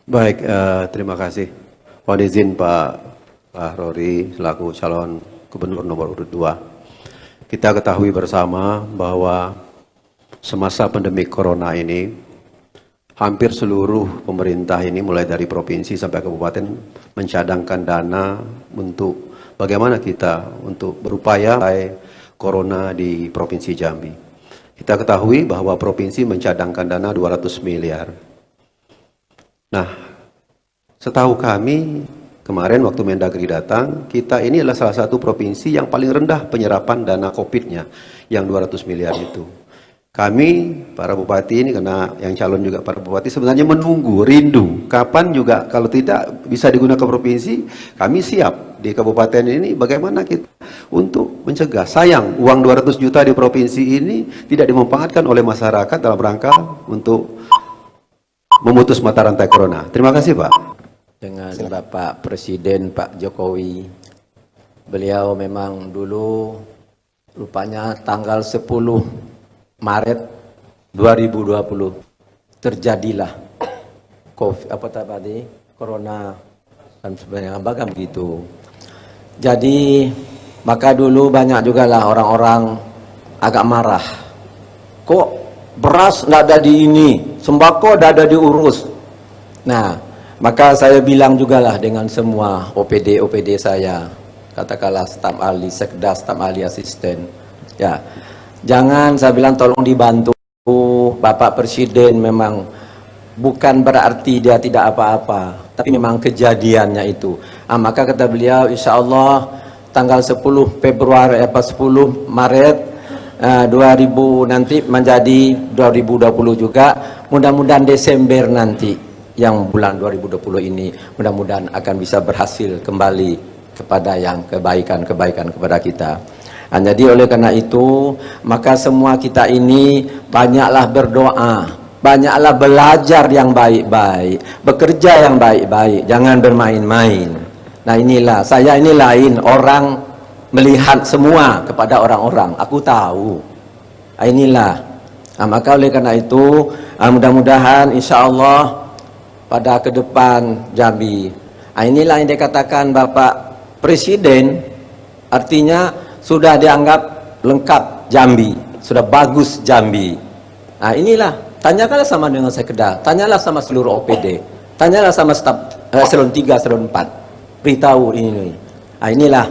Baik, terima kasih. Mohon izin Pak Rory selaku calon gubernur nomor urut 2. Kita ketahui bersama bahwa semasa pandemi corona ini, hampir seluruh pemerintah ini mulai dari provinsi sampai kabupaten mencadangkan dana untuk bagaimana kita untuk berupaya corona di Provinsi Jambi. Kita ketahui bahwa provinsi mencadangkan dana 200 miliar. Nah, setahu kami kemarin waktu Mendagri datang, kita ini adalah salah satu provinsi yang paling rendah penyerapan dana COVID-nya, yang 200 miliar itu. Kami, para bupati ini, karena yang calon juga para bupati, sebenarnya menunggu, rindu. Kapan juga, kalau tidak bisa digunakan provinsi, kami siap di kabupaten ini bagaimana kita untuk mencegah. Sayang, uang 200 juta di provinsi ini tidak dimanfaatkan oleh masyarakat dalam rangka untuk memutus mata rantai corona. Terima kasih, Pak. Dengan Bapak Presiden Pak Jokowi, beliau memang dulu rupanya tanggal 10 Maret 2020 terjadilah corona dan sebenarnya bagam gitu. Jadi maka dulu banyak juga lah orang-orang agak marah. Kok beras nggak ada di ini, sembako nggak ada diurus. Nah, maka saya bilang juga lah dengan semua OPD saya, katakanlah staf ahli sekda, staf ahli asisten, ya, jangan saya bilang tolong dibantu. Bapak Presiden memang bukan berarti dia tidak apa-apa, tapi memang kejadiannya itu. Maka kata beliau, insya Allah tanggal 10 Februari, 10 Maret 2000 nanti menjadi 2020 juga, mudah-mudahan Desember nanti yang bulan 2020 ini mudah-mudahan akan bisa berhasil kembali kepada yang kebaikan-kebaikan kepada kita. Jadi oleh karena itu maka semua kita ini banyaklah berdoa, banyaklah belajar yang baik-baik, bekerja yang baik-baik, jangan bermain-main. Nah inilah, saya ini lain orang melihat semua kepada orang-orang, aku tahu. Inilah, maka oleh karena itu mudah-mudahan insya Allah pada ke depan Jambi. Inilah yang dikatakan Bapak Presiden, artinya sudah dianggap lengkap Jambi, sudah bagus Jambi. Nah inilah, tanyakanlah sama dengan Sekda, tanyalah sama seluruh OPD, tanyalah sama staf eselon 3, eselon 4, beritahu ini. Nah inilah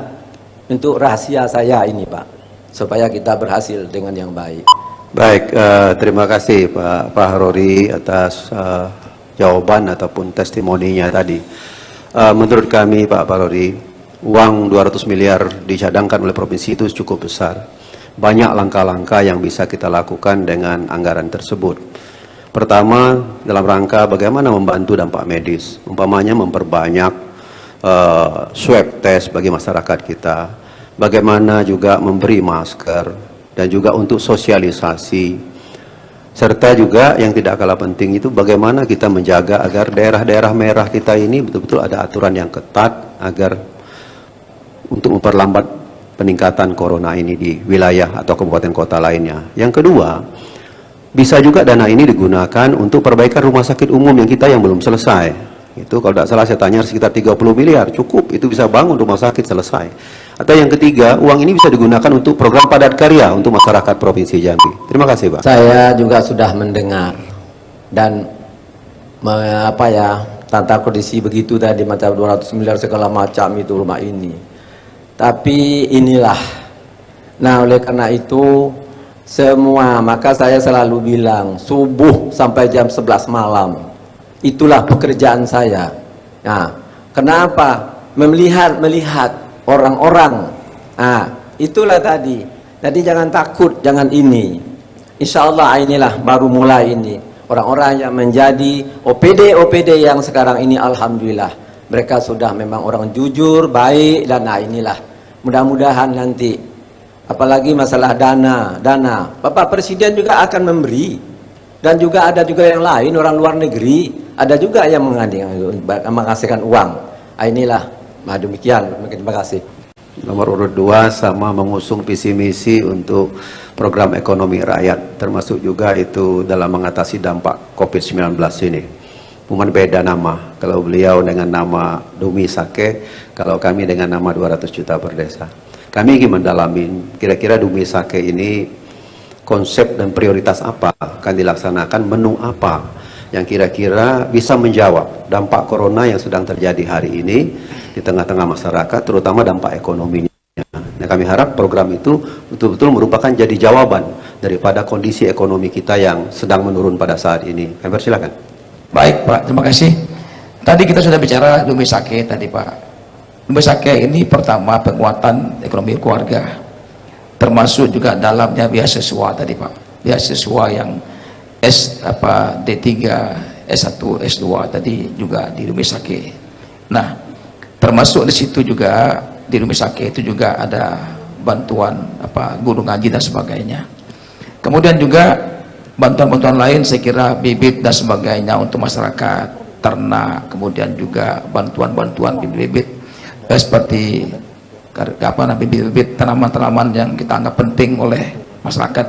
untuk rahasia saya ini Pak, supaya kita berhasil dengan yang baik. Baik, terima kasih Pak Rory atas jawaban ataupun testimoninya tadi. Menurut kami Pak Rory, uang 200 miliar dicadangkan oleh provinsi itu cukup besar. Banyak langkah-langkah yang bisa kita lakukan dengan anggaran tersebut. Pertama, dalam rangka bagaimana membantu dampak medis, umpamanya memperbanyak swab test bagi masyarakat kita, bagaimana juga memberi masker, dan juga untuk sosialisasi, serta juga yang tidak kalah penting itu bagaimana kita menjaga agar daerah-daerah merah kita ini betul-betul ada aturan yang ketat agar untuk memperlambat peningkatan corona ini di wilayah atau kabupaten kota lainnya. Yang kedua, bisa juga dana ini digunakan untuk perbaikan rumah sakit umum yang kita yang belum selesai. Itu kalau tidak salah saya tanya sekitar 30 miliar, cukup, itu bisa bangun rumah sakit selesai. Atau yang ketiga, uang ini bisa digunakan untuk program padat karya untuk masyarakat Provinsi Jambi. Terima kasih Pak. Saya juga sudah mendengar dan tata kondisi begitu tadi macam 200 miliar segala macam itu rumah ini. Tapi inilah, nah oleh karena itu semua, maka saya selalu bilang subuh sampai jam 11 malam itulah pekerjaan saya. Nah kenapa? Melihat orang-orang. Nah itulah tadi. Jadi jangan takut, jangan ini. Insya Allah inilah baru mulai ini. Orang-orang yang menjadi OPD yang sekarang ini alhamdulillah mereka sudah memang orang jujur, baik, dan nah inilah. Mudah-mudahan nanti, apalagi masalah dana, Bapak Presiden juga akan memberi, dan juga ada juga yang lain orang luar negeri, ada juga yang menghasilkan uang. Inilah, demikian, terima kasih. Nomor urut 2 sama mengusung visi misi untuk program ekonomi rakyat, termasuk juga itu dalam mengatasi dampak COVID-19 ini. Cuman beda nama. Kalau beliau dengan nama Dumi Sake, kalau kami dengan nama 200 juta per desa. Kami ingin mendalami kira-kira Dumi Sake ini konsep dan prioritas apa akan dilaksanakan, menu apa yang kira-kira bisa menjawab dampak corona yang sedang terjadi hari ini di tengah-tengah masyarakat, terutama dampak ekonominya. Nah, kami harap program itu betul-betul merupakan jadi jawaban daripada kondisi ekonomi kita yang sedang menurun pada saat ini. Kami persilakan. Baik Pak, terima kasih. Tadi kita sudah bicara Dumi Sake tadi Pak. Dumi Sake ini pertama penguatan ekonomi keluarga, termasuk juga dalamnya beasiswa tadi Pak. Beasiswa yang D3, S1, S2 tadi juga di Dumi Sake. Nah, termasuk di situ juga di Dumi Sake itu juga ada bantuan guru ngaji dan sebagainya. Kemudian juga bantuan-bantuan lain saya kira bibit dan sebagainya untuk masyarakat ternak, kemudian juga bantuan-bantuan bibit seperti bibit tanaman-tanaman yang kita anggap penting oleh masyarakat.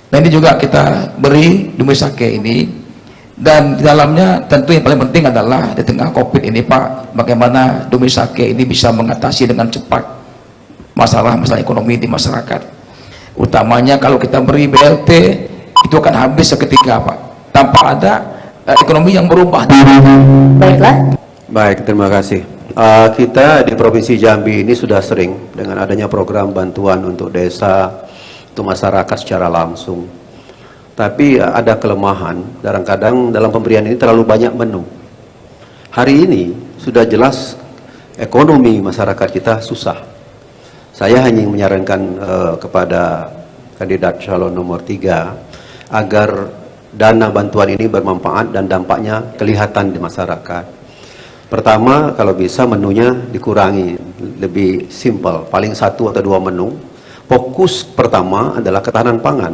Nah, ini juga kita beri Dumi Sake ini, dan di dalamnya tentu yang paling penting adalah di tengah COVID ini Pak, bagaimana Dumi Sake ini bisa mengatasi dengan cepat masalah-masalah ekonomi di masyarakat. Utamanya kalau kita beri BLT itu akan habis seketika Pak, tanpa ada ekonomi yang berubah. Baiklah. Baik, terima kasih. Kita di Provinsi Jambi ini sudah sering dengan adanya program bantuan untuk desa, untuk masyarakat secara langsung. Tapi ada kelemahan, kadang-kadang dalam pemberian ini terlalu banyak menu. Hari ini sudah jelas ekonomi masyarakat kita susah. Saya hanya menyarankan kepada kandidat calon nomor 3 agar dana bantuan ini bermanfaat dan dampaknya kelihatan di masyarakat. Pertama, kalau bisa menunya dikurangi, lebih simpel, paling 1 atau 2 menu. Fokus pertama adalah ketahanan pangan,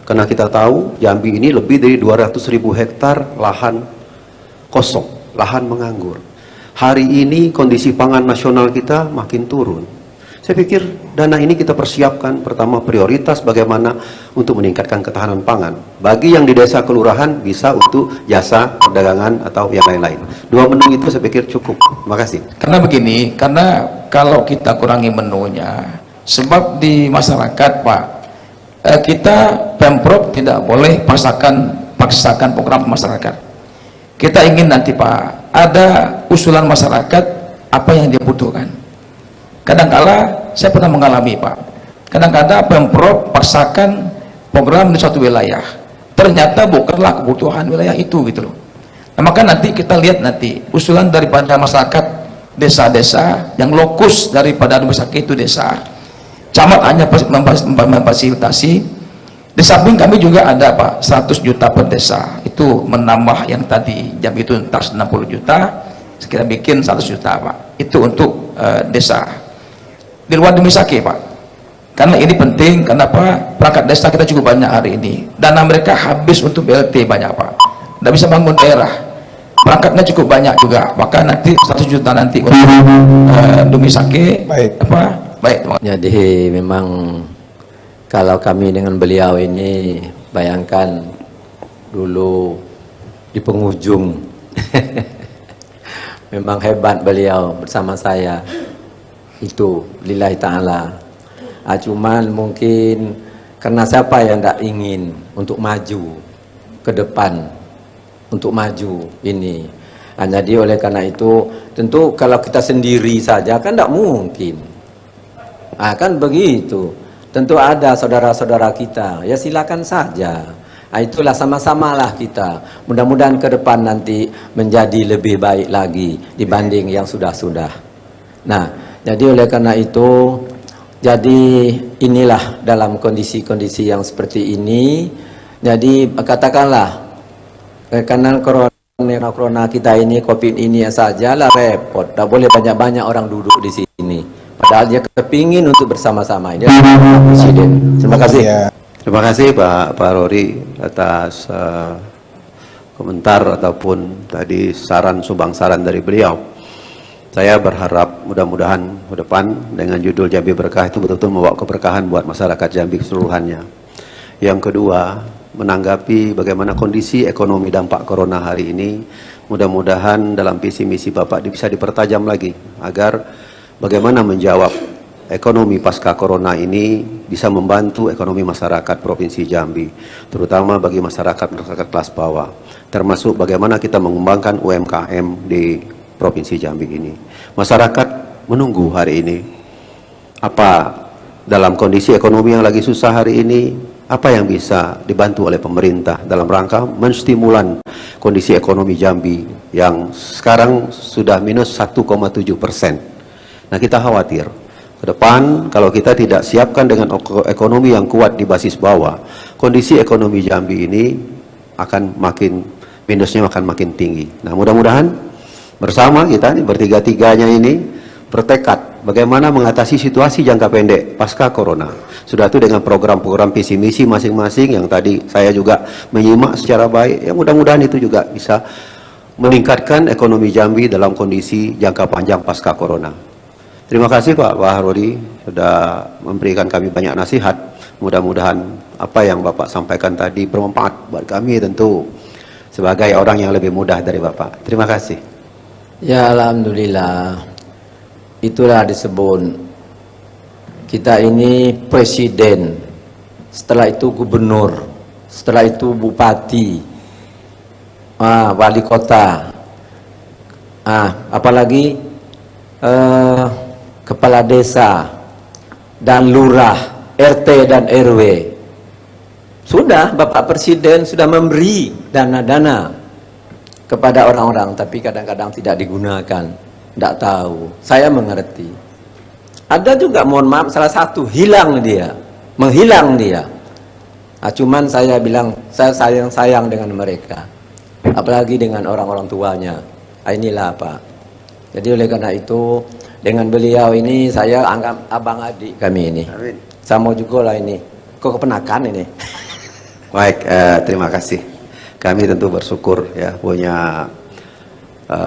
karena kita tahu Jambi ini lebih dari 200.000 hektar lahan kosong, lahan menganggur. Hari ini kondisi pangan nasional kita makin turun. Saya pikir dana ini kita persiapkan, pertama prioritas bagaimana untuk meningkatkan ketahanan pangan. Bagi yang di desa kelurahan bisa untuk jasa perdagangan atau yang lain-lain. 2 menu itu saya pikir cukup. Terima kasih. Karena begini, karena kalau kita kurangi menunya, sebab di masyarakat Pak, kita Pemprov tidak boleh paksakan program masyarakat. Kita ingin nanti Pak, ada usulan masyarakat apa yang dia butuhkan. Kadang-kala saya pernah mengalami Pak, kadang-kadang Pemprov paksakan program di suatu wilayah, ternyata bukanlah kebutuhan wilayah itu gitu loh. Nah, maka nanti kita lihat nanti usulan daripada masyarakat desa-desa yang lokus daripada Dumi Sake itu desa, camat hanya memfasilitasi. Di samping kami juga ada Pak 100 juta per desa, itu menambah yang tadi Jambi itu entah 60 juta, sekira bikin 100 juta Pak, itu untuk desa di luar Dumi Sake Pak. Karena ini penting, kenapa? Perangkat desa kita cukup banyak hari ini, dana mereka habis untuk BLT banyak Pak, tidak bisa bangun daerah, perangkatnya cukup banyak juga, maka nanti 100 juta nanti untuk Dumi Sake. Baik. Jadi memang kalau kami dengan beliau ini, bayangkan dulu di penghujung memang hebat beliau bersama saya itu, lillahi ta'ala. Cuman mungkin karena siapa yang tidak ingin untuk maju ke depan, untuk maju ini. Jadi oleh karena itu tentu kalau kita sendiri saja kan tidak mungkin. Kan begitu, tentu ada saudara-saudara kita, ya silakan saja. Itulah sama-samalah kita, mudah-mudahan ke depan nanti menjadi lebih baik lagi dibanding yang sudah-sudah. Nah, jadi oleh karena itu, jadi inilah dalam kondisi-kondisi yang seperti ini, jadi katakanlah karena corona kita ini, COVID ini saja lah repot, tidak boleh banyak-banyak orang duduk di sini. Padahal dia kepingin untuk bersama-sama. Ini Presiden. Terima kasih. Terima kasih Pak Rory atas komentar ataupun tadi sumbang saran dari beliau. Saya berharap mudah-mudahan ke depan dengan judul Jambi Berkah itu betul-betul membawa keberkahan buat masyarakat Jambi keseluruhannya. Yang kedua, menanggapi bagaimana kondisi ekonomi dampak corona hari ini, Mudah-mudahan dalam visi misi Bapak bisa dipertajam lagi agar bagaimana menjawab ekonomi pasca corona ini bisa membantu ekonomi masyarakat Provinsi Jambi, terutama bagi masyarakat kelas bawah, termasuk bagaimana kita mengembangkan UMKM di Provinsi Jambi ini. Masyarakat menunggu hari ini, apa dalam kondisi ekonomi yang lagi susah hari ini, apa yang bisa dibantu oleh pemerintah dalam rangka menstimulan kondisi ekonomi Jambi yang sekarang sudah minus 1,7%. Nah, kita khawatir ke depan kalau kita tidak siapkan dengan ekonomi yang kuat di basis bawah, kondisi ekonomi Jambi ini akan makin minusnya akan makin tinggi. Nah, mudah-mudahan bersama kita nih bertiga-tiganya ini bertekad bagaimana mengatasi situasi jangka pendek pasca corona. Sudah itu dengan program-program visi misi masing-masing yang tadi saya juga menyimak secara baik. Ya, mudah-mudahan itu juga bisa meningkatkan ekonomi Jambi dalam kondisi jangka panjang pasca corona. Terima kasih Pak Harori sudah memberikan kami banyak nasihat. Mudah-mudahan apa yang Bapak sampaikan tadi bermanfaat buat kami tentu sebagai orang yang lebih mudah dari Bapak. Terima kasih. Ya, alhamdulillah. Itulah disebut kita ini presiden, setelah itu gubernur, setelah itu bupati, wali kota, apalagi kepala desa dan lurah, RT dan RW. Sudah Bapak Presiden sudah memberi dana-dana kepada orang-orang, tapi kadang-kadang tidak digunakan. Tidak tahu, saya mengerti. Ada juga, mohon maaf, salah satu hilang dia, menghilang dia. Cuman saya bilang, saya sayang dengan mereka, apalagi dengan orang-orang tuanya. Inilah Pak. Jadi oleh karena itu, dengan beliau ini saya anggap abang adik kami ini. Amin. Sama juga lah ini. Kok kepenakan ini? Baik, terima kasih. Kami tentu bersyukur ya punya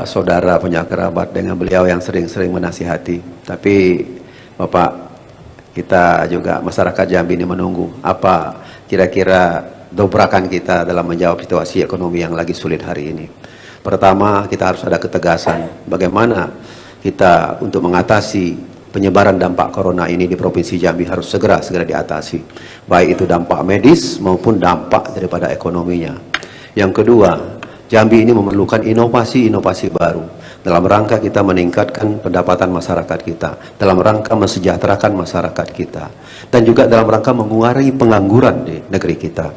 saudara, punya kerabat dengan beliau yang sering-sering menasihati. Tapi Bapak, kita juga masyarakat Jambi ini menunggu apa kira-kira dobrakan kita dalam menjawab situasi ekonomi yang lagi sulit hari ini. Pertama, kita harus ada ketegasan bagaimana kita untuk mengatasi penyebaran dampak corona ini di Provinsi Jambi harus segera diatasi, baik itu dampak medis maupun dampak daripada ekonominya. Yang kedua, Jambi ini memerlukan inovasi-inovasi baru dalam rangka kita meningkatkan pendapatan masyarakat kita, dalam rangka mensejahterakan masyarakat kita, dan juga dalam rangka mengurangi pengangguran di negeri kita,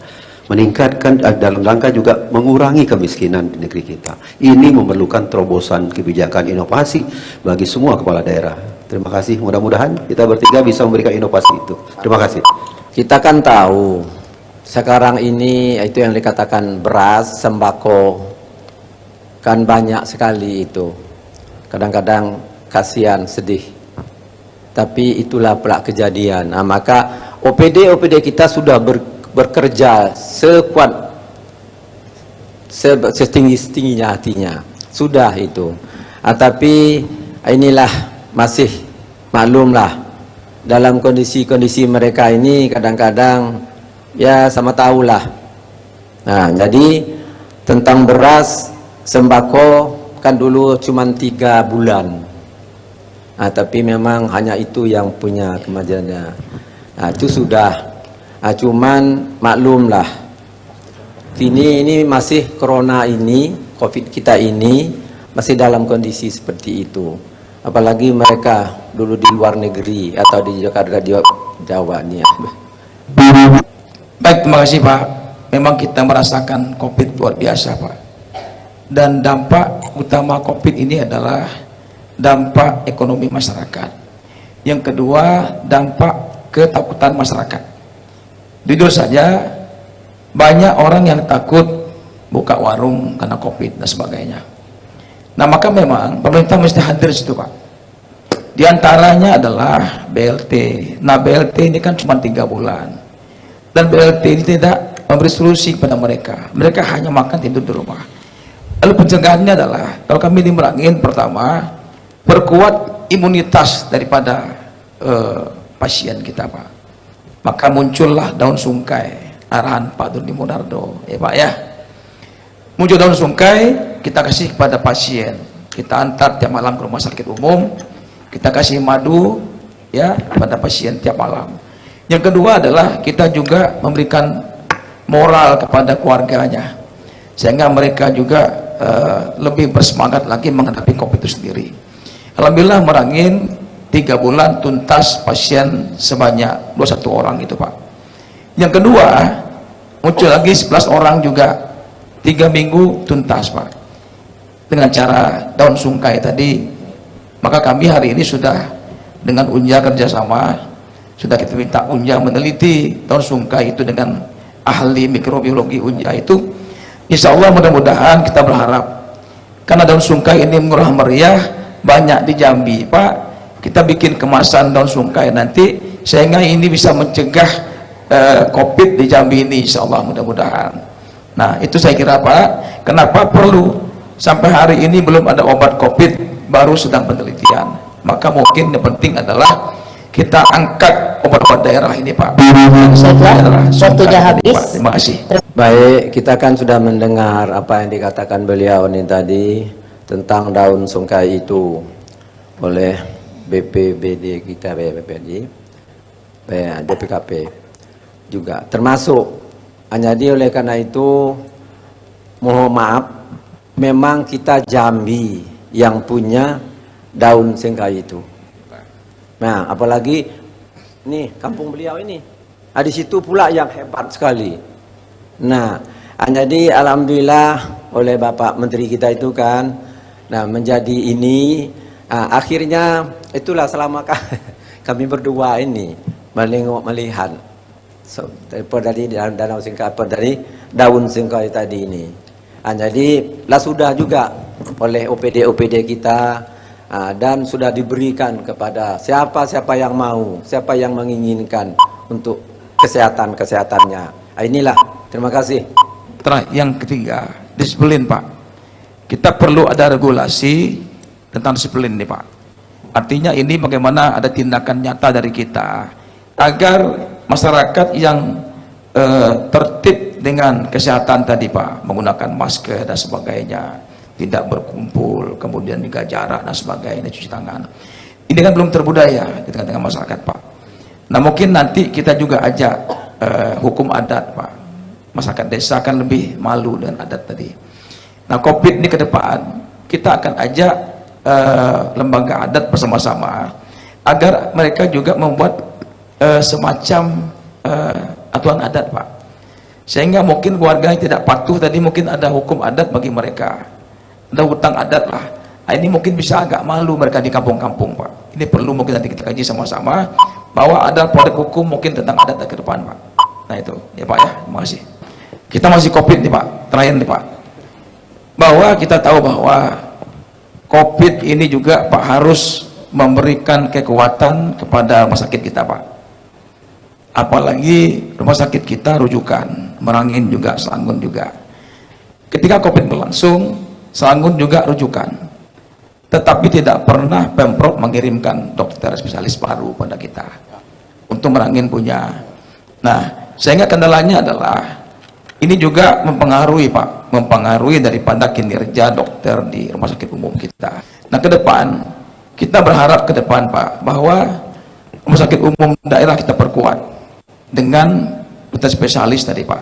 meningkatkan dalam rangka juga mengurangi kemiskinan di negeri kita. Ini memerlukan terobosan kebijakan inovasi bagi semua kepala daerah. Terima kasih, mudah-mudahan kita bertiga bisa memberikan inovasi itu. Terima kasih. Kita kan tahu sekarang ini itu yang dikatakan beras, sembako, kan banyak sekali itu. Kadang-kadang kasihan, sedih. Tapi itulah pelak kejadian. Nah, maka OPD kita sudah bekerja sekuat, setinggi-tingginya hatinya. Sudah itu. Tapi inilah masih maklumlah dalam kondisi-kondisi mereka ini kadang-kadang ya sama tahulah. Nah, jadi tentang beras, sembako kan dulu cuma 3 bulan. Tapi memang hanya itu yang punya kemajuannya. Itu sudah. Cuman maklumlah. Ini masih corona ini, COVID kita ini masih dalam kondisi seperti itu. Apalagi mereka dulu di luar negeri atau di Jakarta, Jawa nih. Baik, terima kasih Pak. Memang kita merasakan COVID luar biasa Pak. Dan dampak utama COVID ini adalah dampak ekonomi masyarakat. Yang kedua, dampak ketakutan masyarakat. Jujur saja, banyak orang yang takut buka warung karena COVID dan sebagainya. Nah, maka memang pemerintah mesti hadir di situ Pak. Di antaranya adalah BLT. Nah, BLT ini kan cuma 3 bulan. Dan BLT ini tidak memberi solusi kepada mereka. Mereka hanya makan tidur di rumah. Lalu pencegahannya adalah, kalau kami di Merangin, pertama, perkuat imunitas daripada pasien kita Pak. Maka muncullah daun sungkai, arahan Pak Doni Monardo, ya Pak ya. Muncul daun sungkai, kita kasih kepada pasien. Kita antar tiap malam ke rumah sakit umum, kita kasih madu ya pada pasien tiap malam. Yang kedua adalah kita juga memberikan moral kepada keluarganya, sehingga mereka juga lebih bersemangat lagi menghadapi COVID itu sendiri. Alhamdulillah merangin 3 bulan tuntas pasien sebanyak 21 orang itu Pak. Yang kedua muncul lagi 11 orang juga 3 minggu tuntas Pak, dengan cara daun sungkai tadi. Maka kami hari ini sudah dengan Unja kerjasama, sudah kita minta Unja meneliti daun sungkai itu dengan ahli mikrobiologi Unja itu. Insya Allah mudah-mudahan kita berharap, karena daun sungkai ini murah meriah, banyak di Jambi Pak, kita bikin kemasan daun sungkai nanti sehingga ini bisa mencegah COVID di Jambi ini, insya Allah mudah-mudahan. Nah itu saya kira Pak, kenapa perlu sampai hari ini belum ada obat COVID, baru sedang penelitian. Maka mungkin yang penting adalah kita angkat obat-obat daerah ini Pak. Waktunya habis. Pak. Terima kasih. Baik, kita kan sudah mendengar apa yang dikatakan beliau ini tadi tentang daun sungkai itu oleh BPBD kita, BPBD, DPKP juga termasuk. Jadi oleh karena itu mohon maaf, memang kita Jambi yang punya daun sungkai itu. Nah apalagi nih kampung beliau ini, di situ pula yang hebat sekali. Nah jadi alhamdulillah oleh Bapak Menteri kita itu kan, nah menjadi ini akhirnya itulah selama kami berdua ini melihat dari danau singkai, dari daun singkai tadi ini. Jadi lah sudah juga oleh OPD kita dan sudah diberikan kepada siapa yang mau, siapa yang menginginkan untuk kesehatannya. Inilah, terima kasih. Yang ketiga, disiplin Pak. Kita perlu ada regulasi tentang disiplin nih Pak. Artinya ini bagaimana ada tindakan nyata dari kita agar masyarakat yang tertib dengan kesehatan tadi Pak, menggunakan masker dan sebagainya, tidak berkumpul, kemudian juga jarak dan sebagainya, cuci tangan. Ini kan belum terbudaya di tengah-tengah masyarakat Pak. Nah mungkin nanti kita juga ajak hukum adat Pak. Masyarakat desa kan lebih malu dengan adat tadi. Nah COVID ini ke depan kita akan ajak lembaga adat bersama-sama agar mereka juga membuat semacam aturan adat Pak, sehingga mungkin keluarga yang tidak patuh tadi mungkin ada hukum adat bagi mereka, ada hutang adat lah. Nah, ini mungkin bisa agak malu mereka di kampung-kampung Pak. Ini perlu mungkin nanti kita kaji sama-sama bahwa ada produk hukum mungkin tentang adat ke depan Pak. Nah itu ya Pak ya, terima kasih. Kita masih COVID nih Pak, terakhir nih Pak, bahwa kita tahu bahwa COVID ini juga Pak harus memberikan kekuatan kepada rumah sakit kita Pak. Apalagi rumah sakit kita rujukan, Merangin juga, Selangor juga. Ketika COVID berlangsung, Selangor juga rujukan. Tetapi tidak pernah Pemprov mengirimkan dokter spesialis paru pada kita. Untuk Merangin punya. Nah, sehingga kendalanya adalah ini juga mempengaruhi Pak, mempengaruhi daripada kinerja dokter di rumah sakit umum kita. Nah, ke depan kita berharap ke depan Pak bahwa rumah sakit umum daerah kita perkuat dengan dokter spesialis tadi Pak.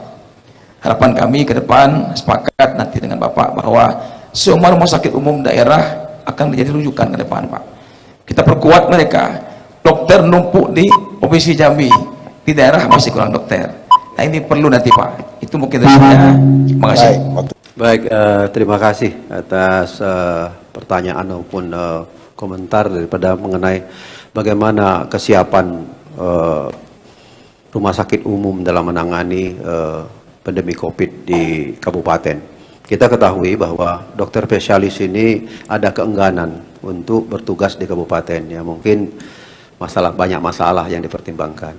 Harapan kami ke depan sepakat nanti dengan Bapak bahwa semua rumah sakit umum daerah akan menjadi rujukan ke depan Pak. Kita perkuat mereka. Dokter numpuk di provinsi Jambi, di daerah masih kurang dokter. Nah ini perlu nanti Pak. Itu mungkin dari saya. Terima kasih. Baik, terima kasih atas pertanyaan maupun komentar daripada mengenai bagaimana kesiapan rumah sakit umum dalam menangani pandemi COVID di kabupaten. Kita ketahui bahwa dokter spesialis ini ada keengganan untuk bertugas di kabupaten. Ya mungkin banyak masalah yang dipertimbangkan.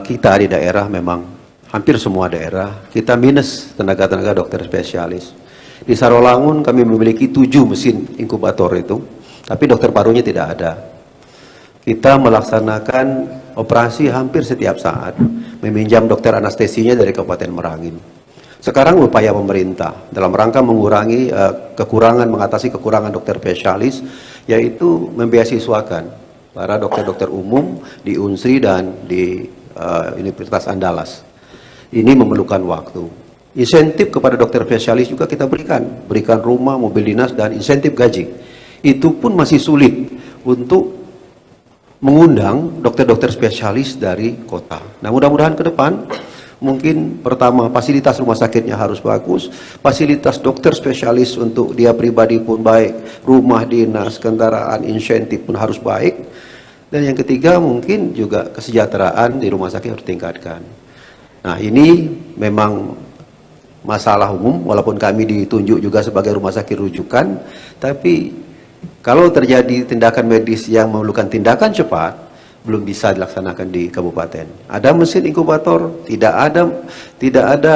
Kita di daerah memang hampir semua daerah kita minus tenaga-tenaga dokter spesialis. Di Sarolangun kami memiliki 7 mesin inkubator itu, tapi dokter parunya tidak ada. Kita melaksanakan operasi hampir setiap saat, meminjam dokter anestesinya dari Kabupaten Merangin. Sekarang upaya pemerintah dalam rangka mengurangi mengatasi kekurangan dokter spesialis, yaitu membeasiswakan para dokter-dokter umum di Unsri dan di Universitas Andalas. Ini memerlukan waktu. Insentif kepada dokter spesialis juga kita berikan rumah, mobil dinas, dan insentif gaji. Itu pun masih sulit untuk mengundang dokter-dokter spesialis dari kota. Nah, mudah-mudahan ke depan mungkin pertama fasilitas rumah sakitnya harus bagus, fasilitas dokter spesialis untuk dia pribadi pun baik, rumah dinas, kendaraan, insentif pun harus baik. Dan yang ketiga mungkin juga kesejahteraan di rumah sakit harus tingkatkan. Nah, ini memang masalah umum, walaupun kami ditunjuk juga sebagai rumah sakit rujukan, tapi kalau terjadi tindakan medis yang memerlukan tindakan cepat, belum bisa dilaksanakan di kabupaten. Ada mesin inkubator, tidak ada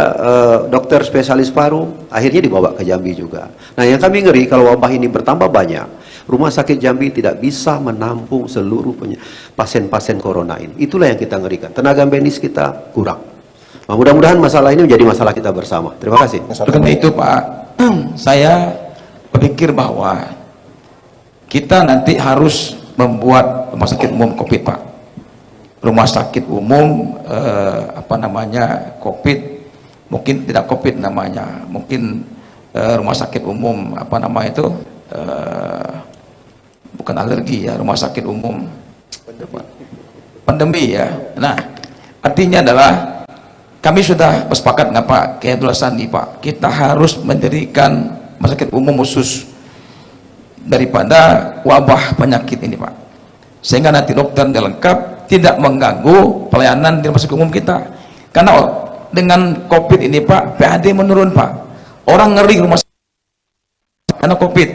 dokter spesialis paru, akhirnya dibawa ke Jambi juga. Nah, yang kami ngeri kalau wabah ini bertambah banyak, rumah sakit Jambi tidak bisa menampung seluruh pasien-pasien corona ini. Itulah yang kita ngerikan. Tenaga medis kita kurang. Nah, mudah-mudahan masalah ini menjadi masalah kita bersama. Terima kasih. Karena itu Pak, saya berpikir bahwa kita nanti harus membuat rumah sakit umum COVID, Pak. Rumah sakit umum COVID, mungkin tidak COVID namanya, mungkin rumah sakit umum bukan alergi ya, rumah sakit umum pandemi ya. Nah, artinya adalah kami sudah bersepakat dengan Pak Kiai Abdullah Sandi, Pak, kita harus mendirikan rumah sakit umum khusus daripada wabah penyakit ini, Pak, sehingga nanti dokter lengkap, tidak mengganggu pelayanan di rumah sakit umum kita. Karena dengan COVID ini, Pak, PAD menurun, Pak, orang ngeri rumah sakit karena COVID.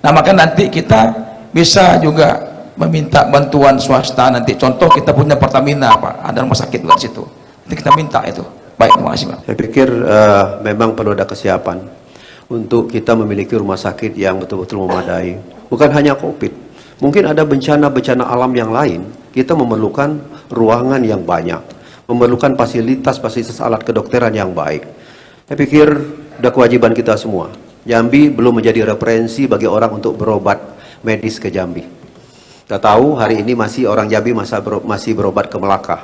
Nah, maka nanti kita bisa juga meminta bantuan swasta. Nanti contoh kita punya Pertamina, Pak, ada rumah sakit di situ, nanti kita minta itu. Baik, terima kasih, Pak. Saya pikir memang perlu ada kesiapan untuk kita memiliki rumah sakit yang betul-betul memadai. Bukan hanya COVID, mungkin ada bencana-bencana alam yang lain. Kita memerlukan ruangan yang banyak, memerlukan fasilitas alat kedokteran yang baik. Saya pikir sudah kewajiban kita semua. Jambi belum menjadi referensi bagi orang untuk berobat medis ke Jambi. Kita tahu hari ini masih orang Jambi masih berobat ke Melaka,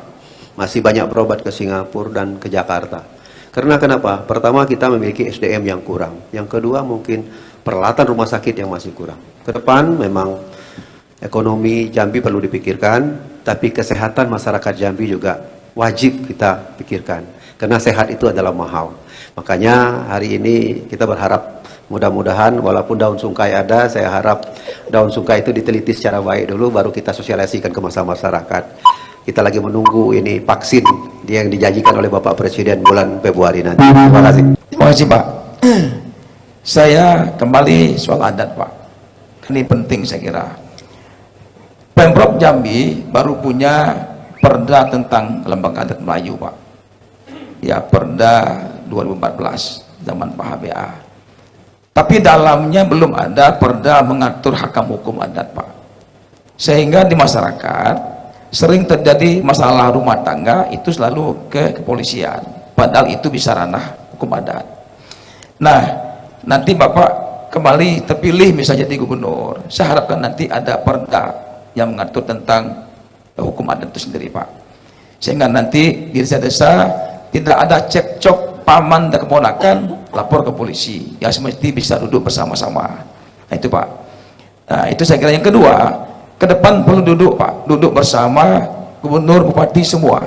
masih banyak berobat ke Singapura dan ke Jakarta. Karena kenapa? Pertama, kita memiliki SDM yang kurang. Yang kedua, mungkin peralatan rumah sakit yang masih kurang. Ke depan memang ekonomi Jambi perlu dipikirkan, tapi kesehatan masyarakat Jambi juga wajib kita pikirkan. Karena sehat itu adalah mahal. Makanya hari ini kita berharap mudah-mudahan walaupun daun sungkai ada, saya harap daun sungkai itu diteliti secara baik dulu, baru kita sosialisasikan ke masyarakat. Kita lagi menunggu ini vaksin yang dijanjikan oleh Bapak Presiden bulan Februari nanti. Terima kasih. Terima kasih, Pak. Saya kembali soal adat, Pak. Ini penting saya kira. Pemprov Jambi baru punya perda tentang lembaga adat Melayu, Pak. Ya, perda 2014 zaman Pak HBA. Tapi dalamnya belum ada perda mengatur hakam hukum adat, Pak. Sehingga di masyarakat sering terjadi masalah rumah tangga itu selalu ke kepolisian, padahal itu bisa ranah hukum adat. Nah, nanti Bapak kembali terpilih misalnya jadi gubernur, saya harapkan nanti ada perda yang mengatur tentang hukum adat itu sendiri, Pak, sehingga nanti di desa-desa tidak ada cekcok paman dan keponakan lapor ke polisi, ya semesti bisa duduk bersama-sama. Nah, itu, Pak. Nah, itu saya kira. Yang kedua, ke depan perlu duduk, Pak, duduk bersama gubernur, bupati semua.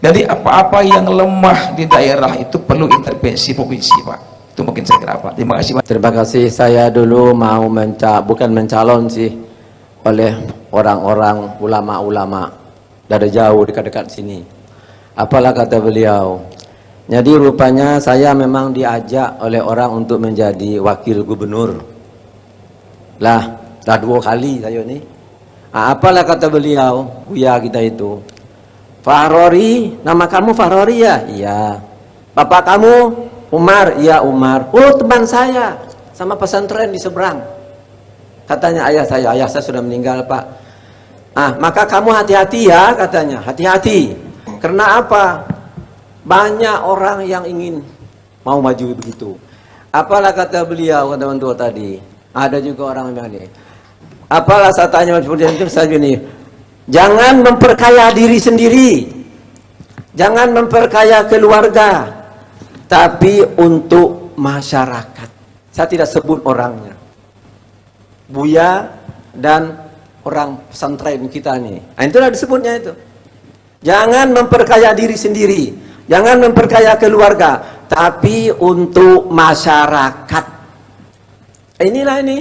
Jadi apa-apa yang lemah di daerah itu perlu intervensi provinsi, Pak. Itu mungkin saya kira, Pak. Terima kasih, Pak. Terima kasih. Saya dulu mau bukan mencalon sih, oleh orang-orang ulama-ulama dari jauh dekat-dekat sini. Apalah kata beliau. Jadi rupanya saya memang diajak oleh orang untuk menjadi wakil gubernur. Lah, dah 2 kali saya ini. Apalah kata beliau, buya kita itu, Fahrori, nama kamu Fahrori ya? Iya. Bapak kamu Umar? Iya, Umar. Oh, teman saya, sama pesantren di seberang. Katanya ayah saya sudah meninggal, Pak. Maka kamu hati-hati ya, katanya, hati-hati. Karena apa? Banyak orang yang ingin mau maju begitu. Apalah kata beliau, teman tua tadi. Ada juga orang yang ini. Apalah saya tanya seperti itu, saya gini, jangan memperkaya diri sendiri, jangan memperkaya keluarga, tapi untuk masyarakat. Saya tidak sebut orangnya. Buya dan orang pesantren kita nih. Nah, itulah disebutnya itu. Jangan memperkaya diri sendiri, jangan memperkaya keluarga, tapi untuk masyarakat. Inilah ini.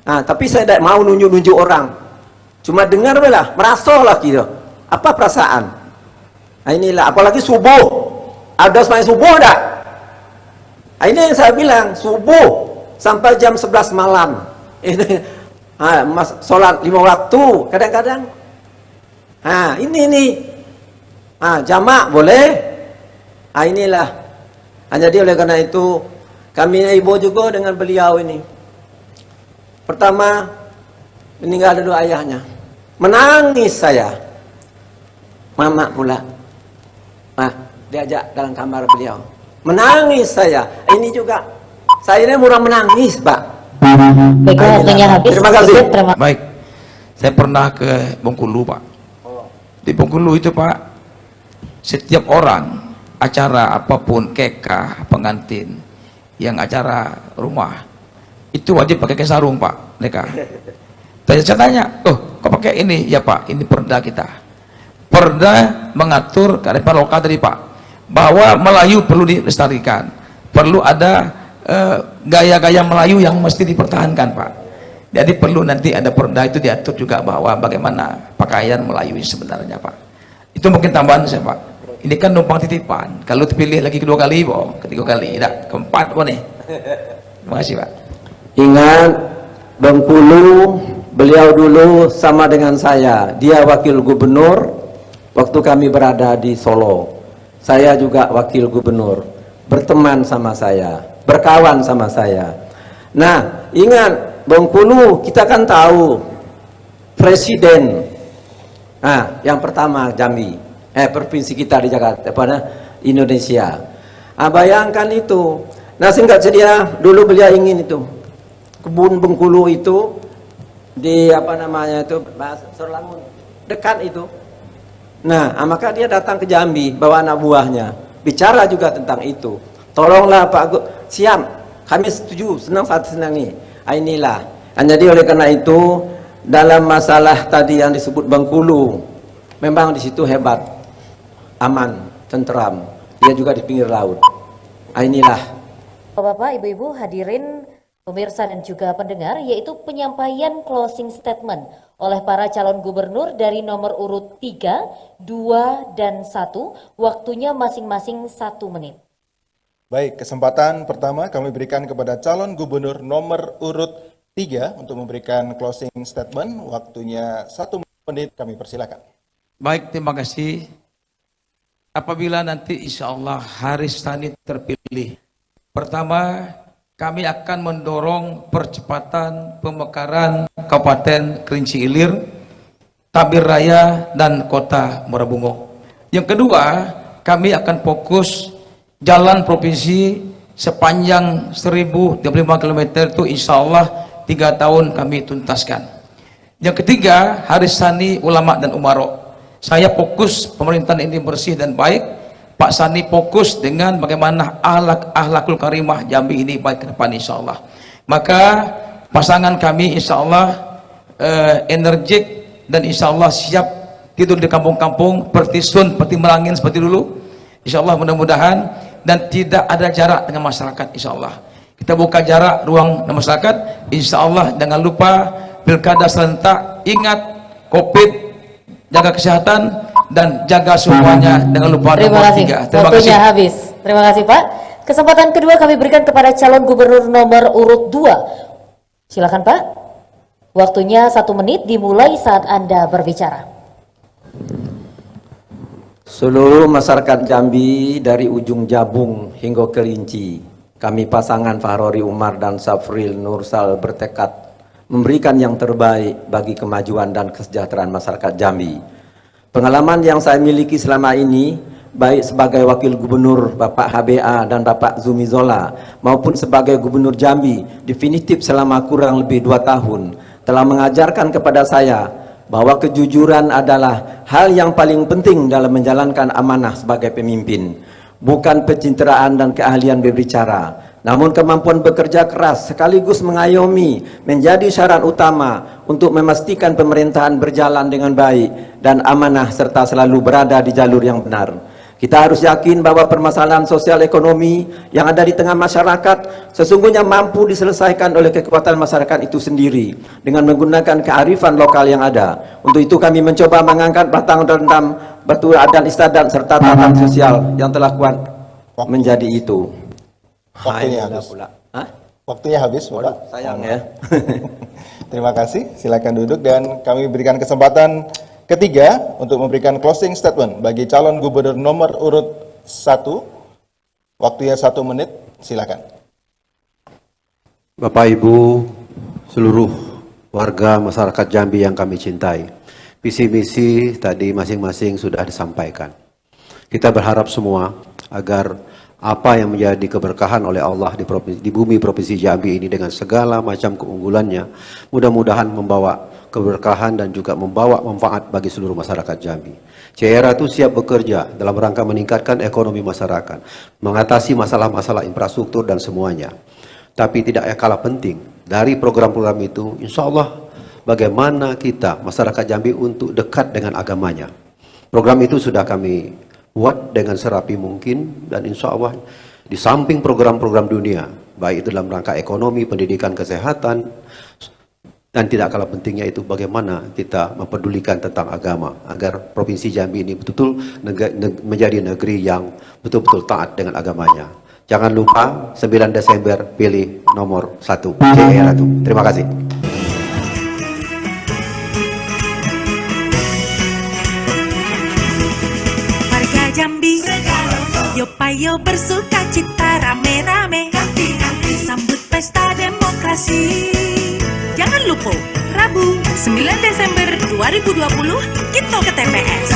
Nah, tapi saya tidak mau nunjuk-nunjuk orang. Cuma dengar lah, merasalah gitu. Apa perasaan? Nah, inilah, apalagi subuh. Ada semai subuh dah. Nah, ini yang saya bilang, subuh sampai jam 11 malam. Ini sholat 5 waktu kadang-kadang. Nah, ini nih. Jamak boleh. Nah, inilah. Jadi oleh karena itu kami ibu juga dengan beliau ini. Pertama meninggal dulu ayahnya. Menangis saya. Mama pula. Diajak dalam kamar beliau. Menangis saya. Ini juga saya ini murah menangis, Pak. Baiklah, waktunya habis. Terima kasih. Baik, saya pernah ke Bengkulu, Pak. Di Bengkulu itu, Pak, setiap orang acara apapun, kekah, pengantin, yang acara rumah, itu wajib pakai sarung, Pak, mereka. Saya tanya, kok pakai ini? Ya, Pak, ini perda kita. Perda mengatur kearifan lokal tadi, Pak, bahwa Melayu perlu dilestarikan, perlu ada gaya-gaya Melayu yang mesti dipertahankan, Pak. Jadi perlu nanti ada perda itu diatur juga bahwa bagaimana pakaian Melayu sebenarnya, Pak. Itu mungkin tambahan saya, Pak. Ini kan numpang titipan. Kalau dipilih lagi kedua kali, ketiga kali, tidak keempat, nih. Terima kasih, Pak. Ingat, Bengkulu, beliau dulu sama dengan saya. Dia wakil gubernur waktu kami berada di Solo. Saya juga wakil gubernur. Berteman sama saya, berkawan sama saya. Nah, ingat, Bengkulu kita kan tahu presiden. Yang pertama Jambi, provinsi kita di Jakarta, Indonesia. Bayangkan itu. Nah, singkat sedia dulu beliau ingin itu kebun Bengkulu itu di Serlamun dekat itu. Nah, maka dia datang ke Jambi bawa anak buahnya, bicara juga tentang itu. Tolonglah Pak siap, kami setuju, senang nih. Inilah. Jadi oleh karena itu dalam masalah tadi yang disebut Bengkulu, memang di situ hebat, aman, tentram. Dia juga di pinggir laut. Inilah. Bapak, Ibu-ibu, hadirin pemirsa dan juga pendengar, yaitu penyampaian closing statement oleh para calon gubernur dari nomor urut 3, 2, dan 1. Waktunya masing-masing 1 menit. Baik, kesempatan pertama kami berikan kepada calon gubernur nomor urut 3 untuk memberikan closing statement. Waktunya 1 menit, kami persilakan. Baik, terima kasih. Apabila nanti insya Allah Haris Tani terpilih, pertama kami akan mendorong percepatan pemekaran Kabupaten Kerinci Ilir, Tabir Raya, dan Kota Muarabungo. Yang kedua, kami akan fokus jalan provinsi sepanjang 1035 km itu insya Allah 3 tahun kami tuntaskan. Yang ketiga, Haris Sani Ulama dan Umaro. Saya fokus pemerintahan ini bersih dan baik. Pak Sani fokus dengan bagaimana akhlakul karimah Jambi ini baik ke depan insya Allah. Maka pasangan kami insya Allah energik dan insya Allah siap tidur di kampung-kampung, pertisun, seperti melangin seperti dulu. Insya Allah mudah-mudahan, dan tidak ada jarak dengan masyarakat insya Allah. Kita buka jarak ruang dengan masyarakat insya Allah. Jangan lupa pilkada serentak, ingat COVID, jaga kesehatan dan jaga semuanya. Jangan lupa Terima kasih. Waktunya habis. Terima kasih, Pak. Kesempatan kedua kami berikan kepada calon gubernur nomor urut 2. Silakan, Pak. Waktunya 1 menit dimulai saat Anda berbicara. Seluruh masyarakat Jambi dari ujung Jabung hingga Kerinci, kami pasangan Fahrori Umar dan Safril Nursal bertekad memberikan yang terbaik bagi kemajuan dan kesejahteraan masyarakat Jambi. Pengalaman yang saya miliki selama ini baik sebagai Wakil Gubernur Bapak HBA dan Bapak Zumi Zola maupun sebagai Gubernur Jambi definitif selama kurang lebih 2 tahun telah mengajarkan kepada saya bahwa kejujuran adalah hal yang paling penting dalam menjalankan amanah sebagai pemimpin. Bukan pencitraan dan keahlian berbicara, namun kemampuan bekerja keras sekaligus mengayomi menjadi syarat utama untuk memastikan pemerintahan berjalan dengan baik dan amanah serta selalu berada di jalur yang benar. Kita harus yakin bahwa permasalahan sosial ekonomi yang ada di tengah masyarakat sesungguhnya mampu diselesaikan oleh kekuatan masyarakat itu sendiri dengan menggunakan kearifan lokal yang ada. Untuk itu kami mencoba mengangkat batang dendam, batu adat istiadat serta tatanan sosial yang telah kuat menjadi itu. Waktunya habis. Waktunya habis, Bapak. Waduh, sayang ya. Terima kasih. Silakan duduk dan kami berikan kesempatan ketiga untuk memberikan closing statement bagi calon gubernur nomor urut 1. Waktunya 1 menit. Silakan. Bapak Ibu, seluruh warga masyarakat Jambi yang kami cintai, visi misi tadi masing-masing sudah disampaikan. Kita berharap semua agar apa yang menjadi keberkahan oleh Allah di bumi Provinsi Jambi ini dengan segala macam keunggulannya, mudah-mudahan membawa keberkahan dan juga membawa manfaat bagi seluruh masyarakat Jambi. CERA itu siap bekerja dalam rangka meningkatkan ekonomi masyarakat, mengatasi masalah-masalah infrastruktur dan semuanya. Tapi tidak kalah penting dari program-program itu, insya Allah bagaimana kita masyarakat Jambi untuk dekat dengan agamanya. Program itu sudah kami buat dengan serapi mungkin dan insya Allah di samping program-program dunia, baik itu dalam rangka ekonomi, pendidikan, kesehatan, dan tidak kalah pentingnya itu bagaimana kita mempedulikan tentang agama agar Provinsi Jambi ini betul-betul menjadi negeri yang betul-betul taat dengan agamanya. Jangan lupa 9 Desember pilih nomor 1 CERA itu. Terima kasih. Warga Jambi, yo payo bersuka cita rame-rame, sambut pesta demokrasi. Jangan lupa, Rabu 9 Desember 2020 kita ke TPS.